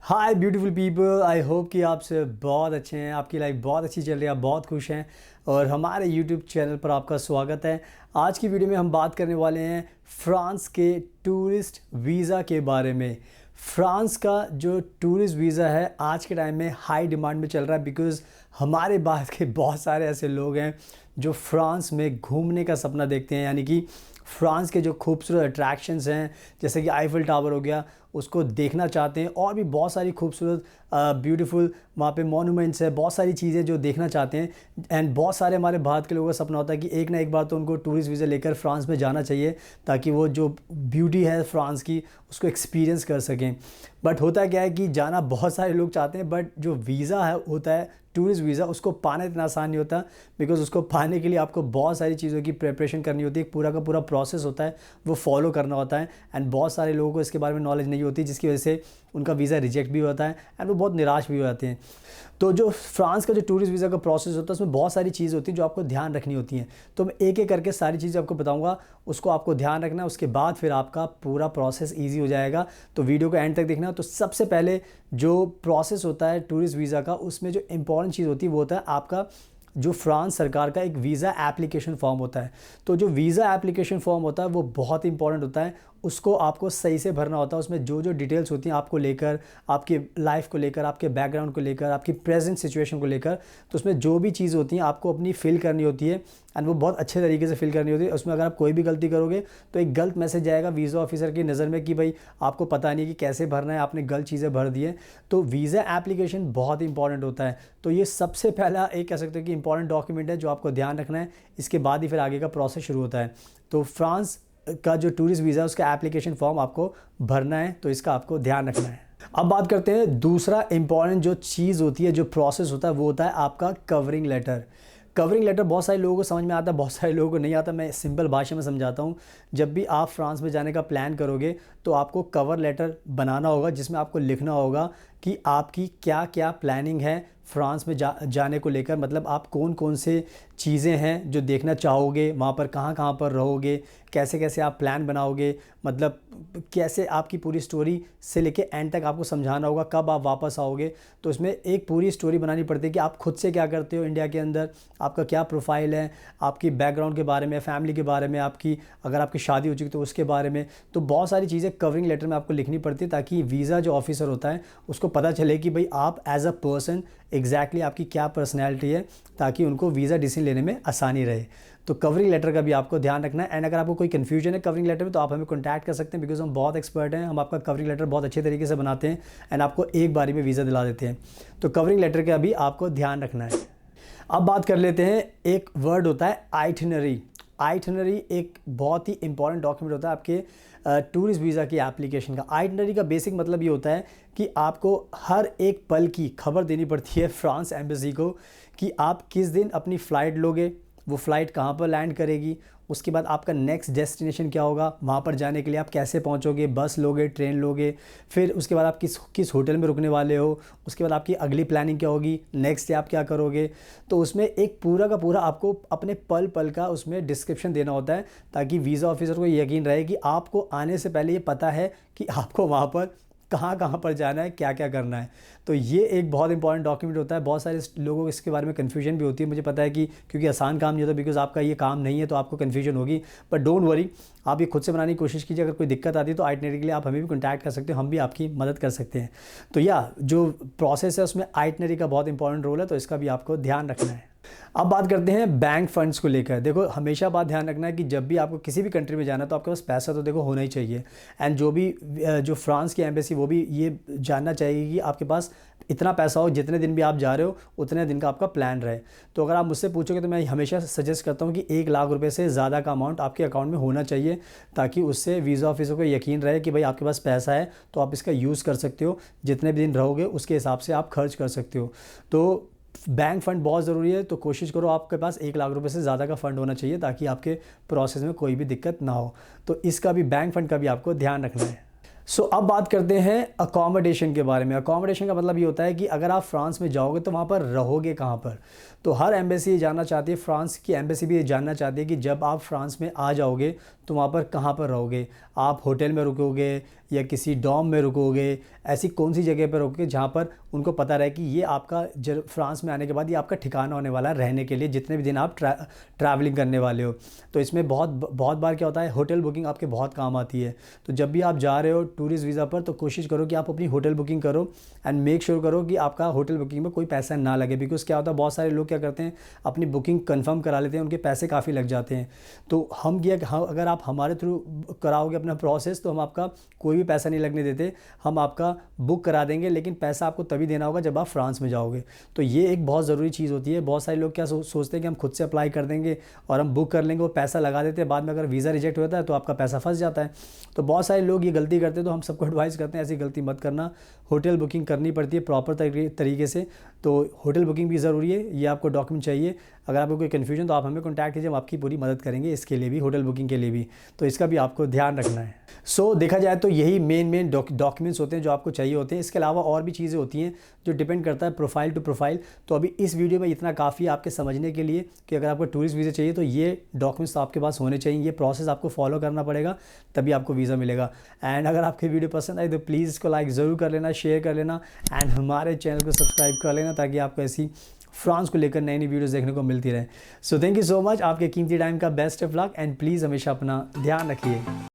Hi beautiful people, I hope कि आप सब बहुत अच्छे हैं, आपकी लाइफ बहुत अच्छी चल रही है, आप बहुत खुश हैं और हमारे यूट्यूब चैनल पर आपका स्वागत है। आज की वीडियो में हम बात करने वाले हैं फ्रांस के टूरिस्ट वीज़ा के बारे में। फ्रांस का जो टूरिस्ट वीज़ा है आज के टाइम में हाई डिमांड में चल रहा है बिकॉज़ हमारे भारत के बहुत सारे ऐसे लोग हैं जो फ्रांस में घूमने का सपना देखते हैं, यानी कि फ्रांस के जो खूबसूरत अट्रैक्शंस हैं जैसे कि आईफिल टावर हो गया, उसको देखना चाहते हैं और भी बहुत सारी खूबसूरत ब्यूटीफुल वहाँ पे मॉन्यूमेंट्स है, बहुत सारी चीज़ें जो देखना चाहते हैं। एंड बहुत सारे हमारे भारत के लोगों का सपना होता है कि एक ना एक बार तो उनको टूरिस्ट वीज़ा लेकर फ्रांस में जाना चाहिए ताकि वो जो ब्यूटी है फ्रांस की उसको एक्सपीरियंस कर सकें। बट होता क्या है कि जाना बहुत सारे लोग चाहते हैं, बट जो वीज़ा है होता है टूरिस्ट वीज़ा, उसको पाना इतना आसान नहीं होता बिकॉज़ उसको पाने के लिए आपको बहुत सारी चीज़ों की प्रिपरेशन करनी होती है, एक पूरा का पूरा प्रोसेस होता है, वो फॉलो करना होता है। एंड बहुत सारे लोगों को इसके बारे में नॉलेज नहीं होती जिसकी वजह से उनका वीज़ा रिजेक्ट भी होता है एंड वो बहुत निराश भी हो जाते हैं। तो जो फ्रांस का जो टूरिस्ट वीज़ा का प्रोसेस होता है उसमें बहुत सारी चीज़ होती है जो आपको ध्यान रखनी होती हैं। तो मैं एक एक करके सारी चीज़ें आपको बताऊंगा, उसको आपको ध्यान रखना है, उसके बाद फिर आपका पूरा प्रोसेस ईजी हो जाएगा। तो वीडियो को एंड तक देखना। तो सबसे पहले जो प्रोसेस होता है टूरिस्ट वीज़ा का, उसमें जो इंपॉर्टेंट चीज़ होती है वो होता है आपका जो फ्रांस सरकार का एक वीज़ा एप्लीकेशन फॉर्म होता है। तो जो वीज़ा एप्लीकेशन फॉर्म होता है वो बहुत इंपॉर्टेंट होता है, उसको आपको सही से भरना होता है। उसमें जो जो डिटेल्स होती हैं आपको लेकर, आपकी लाइफ को लेकर, आपके बैकग्राउंड को लेकर, आपकी प्रेजेंट सिचुएशन को लेकर, तो उसमें जो भी चीज़ होती हैं आपको अपनी फिल करनी होती है एंड वो बहुत अच्छे तरीके से फिल करनी होती है। उसमें अगर आप कोई भी गलती करोगे तो एक गलत मैसेज जाएगा वीज़ा ऑफिसर की नज़र में कि भाई आपको पता नहीं कि कैसे भरना है, आपने गलत चीज़ें भर दी हैं। तो वीज़ा एप्लीकेशन बहुत इंपॉर्टेंट होता है। तो ये सबसे पहला एक कह सकते हैं कि इंपॉर्टेंट डॉक्यूमेंट है जो आपको ध्यान रखना है। इसके बाद ही फिर आगे का प्रोसेस शुरू होता है। तो फ्रांस का जो टूरिस्ट वीज़ा है उसका एप्लीकेशन फॉर्म आपको भरना है, तो इसका आपको ध्यान रखना है। अब बात करते हैं दूसरा इंपॉर्टेंट जो चीज़ होती है, जो प्रोसेस होता है वो होता है आपका कवरिंग लेटर। कवरिंग लेटर बहुत सारे लोगों को समझ में आता है, बहुत सारे लोगों को नहीं आता। मैं सिंपल भाषा में समझाता हूँ। जब भी आप फ्रांस में जाने का प्लान करोगे तो आपको कवर लेटर बनाना होगा जिसमें आपको लिखना होगा कि आपकी क्या क्या प्लानिंग है फ्रांस में जाने को लेकर। मतलब आप कौन कौन से चीज़ें हैं जो देखना चाहोगे, वहाँ पर कहाँ पर रहोगे, कैसे कैसे आप प्लान बनाओगे, मतलब कैसे आपकी पूरी स्टोरी से लेके एंड तक आपको समझाना होगा, कब आप वापस आओगे। तो इसमें एक पूरी स्टोरी बनानी पड़ती है कि आप खुद से क्या करते हो इंडिया के अंदर, आपका क्या प्रोफाइल है, आपकी बैकग्राउंड के बारे में, फैमिली के बारे में, आपकी अगर आपकी शादी हो चुकी तो उसके बारे में। तो बहुत सारी चीज़ें कवरिंग लेटर में आपको लिखनी पड़ती है ताकि वीज़ा जो ऑफिसर होता है उसको पता चले कि भाई आप एज अ पर्सन एग्जैक्टली आपकी क्या पर्सनैलिटी है, ताकि उनको वीज़ा डिसीजन लेने में आसानी रहे। तो कवरिंग लेटर का भी आपको ध्यान रखना है। एंड अगर आपको कोई कन्फ्यूजन है कवरिंग लेटर में तो आप हमें कॉन्टैक्ट कर सकते हैं बिकॉज हम बहुत एक्सपर्ट हैं, हम आपका कवरिंग लेटर बहुत अच्छे तरीके से बनाते हैं एंड आपको एक बारी में वीज़ा दिला देते हैं। तो कवरिंग लेटर का भी आपको ध्यान रखना है। अब बात कर लेते हैं, एक वर्ड होता है आइटिनरी। आइटिनरी एक बहुत ही इंपॉर्टेंट डॉक्यूमेंट होता है आपके टूरिस्ट वीज़ा की एप्लीकेशन का। आइटिनरी का बेसिक मतलब ये होता है कि आपको हर एक पल की खबर देनी पड़ती है फ्रांस एम्बेसी को कि आप किस दिन अपनी फ़्लाइट लोगे, वो फ़्लाइट कहाँ पर लैंड करेगी, उसके बाद आपका नेक्स्ट डेस्टिनेशन क्या होगा, वहाँ पर जाने के लिए आप कैसे पहुँचोगे, बस लोगे, ट्रेन लोगे, फिर उसके बाद आप किस होटल में रुकने वाले हो, उसके बाद आपकी अगली प्लानिंग क्या होगी, नेक्स्ट डे आप क्या करोगे। तो उसमें एक पूरा का पूरा आपको अपने पल पल का उसमें डिस्क्रिप्शन देना होता है ताकि वीज़ा ऑफिसर को यकीन रहे कि आपको आने से पहले ये पता है कि आपको वहाँ पर कहाँ पर जाना है, क्या क्या करना है। तो ये एक बहुत इंपॉर्टेंट डॉक्यूमेंट होता है। बहुत सारे लोगों को इसके बारे में कन्फ्यूजन भी होती है, मुझे पता है कि क्योंकि आसान काम नहीं होता, बिकॉज आपका ये काम नहीं है तो आपको कन्फ्यूजन होगी। बट डोंट वरी, आप ये खुद से बनाने की कोशिश कीजिए। अगर कोई दिक्कत आती है तो आइटिनरी के लिए आप हमें भी कॉन्टैक्ट कर सकते हो, हम भी आपकी मदद कर सकते हैं। तो जो प्रोसेस है उसमें आइटिनरी का बहुत इंपॉर्टेंट रोल है, तो इसका भी आपको ध्यान रखना है। अब बात करते हैं बैंक फ़ंड्स को लेकर। देखो, हमेशा बात ध्यान रखना है कि जब भी आपको किसी भी कंट्री में जाना है तो आपके पास पैसा तो देखो होना ही चाहिए। एंड जो फ्रांस की एम्बेसी वो भी ये जानना चाहिए कि आपके पास इतना पैसा हो, जितने दिन भी आप जा रहे हो उतने दिन का आपका प्लान रहे। तो अगर आप मुझसे पूछोगे तो मैं हमेशा सजेस्ट करता हूँ कि 1 लाख रुपए से ज़्यादा का अमाउंट आपके अकाउंट में होना चाहिए ताकि उससे वीज़ा ऑफिसर को यकीन रहे कि भाई आपके पास पैसा है तो आप इसका यूज़ कर सकते हो, जितने भी दिन रहोगे उसके हिसाब से आप खर्च कर सकते हो। तो बैंक फ़ंड बहुत ज़रूरी है। तो कोशिश करो आपके पास 1 लाख रुपए से ज़्यादा का फ़ंड होना चाहिए ताकि आपके प्रोसेस में कोई भी दिक्कत ना हो। तो इसका भी, बैंक फ़ंड का भी आपको ध्यान रखना है। अब बात करते हैं अकोमोडेशन के बारे में। अकोमोडेशन का मतलब ये होता है कि अगर आप फ्रांस में जाओगे तो वहाँ पर रहोगे कहाँ पर। तो हर एम्बेसी ये जानना चाहती है, फ्रांस की एम्बेसी भी ये जानना चाहती है कि जब आप फ्रांस में आ जाओगे तो वहाँ पर कहाँ पर रहोगे। आप होटल में रुकोगे या किसी डॉम में रुकोगे, ऐसी कौन सी जगह पर रुकोगे जहाँ पर उनको पता रहे कि ये आपका फ्रांस में आने के बाद ये आपका ठिकाना होने वाला है रहने के लिए, जितने भी दिन आप ट्रैवलिंग करने वाले हो। तो इसमें बहुत बार क्या होता है, होटल बुकिंग आपके बहुत काम आती है। तो जब भी आप जा रहे हो टूरिस्ट वीज़ा पर, तो कोशिश करो कि आप अपनी होटल बुकिंग करो एंड मेक श्योर करो कि आपका होटल बुकिंग में कोई पैसा ना लगे। बिकॉज़ क्या होता है, बहुत सारे लोग क्या करते हैं, अपनी बुकिंग कंफर्म करा लेते हैं, उनके पैसे काफ़ी लग जाते हैं। तो हम ये अगर आप हमारे थ्रू कराओगे अपना प्रोसेस, तो हम आपका कोई भी पैसा नहीं लगने देते, हम आपका बुक करा देंगे, लेकिन पैसा आपको तभी देना होगा जब आप फ्रांस में जाओगे। तो ये एक बहुत ज़रूरी चीज़ होती है। बहुत सारे लोग क्या सोचते हैं कि हम खुद से अप्लाई कर देंगे और हम बुक कर लेंगे, वो पैसा लगा देते हैं, बाद में अगर वीज़ा रिजेक्ट होता है तो आपका पैसा फंस जाता है। तो बहुत सारे लोग ये गलती करते हैं, तो हम सबको एडवाइस करते हैं ऐसी गलती मत करना। होटल बुकिंग करनी पड़ती है प्रॉपर तरीके से। तो होटल बुकिंग भी ज़रूरी है, ये आपको डॉक्यूमेंट चाहिए। अगर आपको कोई कन्फ्यूजन तो आप हमें कॉन्टैक्ट कीजिए, हम आपकी पूरी मदद करेंगे इसके लिए भी, होटल बुकिंग के लिए भी। तो इसका भी आपको ध्यान रखना है। सो देखा जाए तो यही मेन डॉक्यूमेंट्स होते हैं जो आपको चाहिए होते हैं। इसके अलावा और भी चीज़ें होती हैं जो डिपेंड करता है प्रोफाइल टू प्रोफाइल। तो अभी इस वीडियो में इतना काफ़ी है आपके समझने के लिए कि अगर आपको टूरिस्ट वीज़ा चाहिए तो ये डॉक्यूमेंट्स तो आपके पास होने चाहिए, ये प्रोसेस आपको फॉलो करना पड़ेगा, तभी आपको वीज़ा मिलेगा। एंड अगर आपकी वीडियो पसंद आई तो प्लीज़ इसको लाइक ज़रूर कर लेना, शेयर कर लेना एंड हमारे चैनल को सब्सक्राइब कर लेना, ताकि आपको ऐसी फ्रांस को लेकर नई वीडियोस देखने को मिलती रहे। So thank you so much, आपके कीमती टाइम का best of luck and please हमेशा अपना ध्यान रखिए।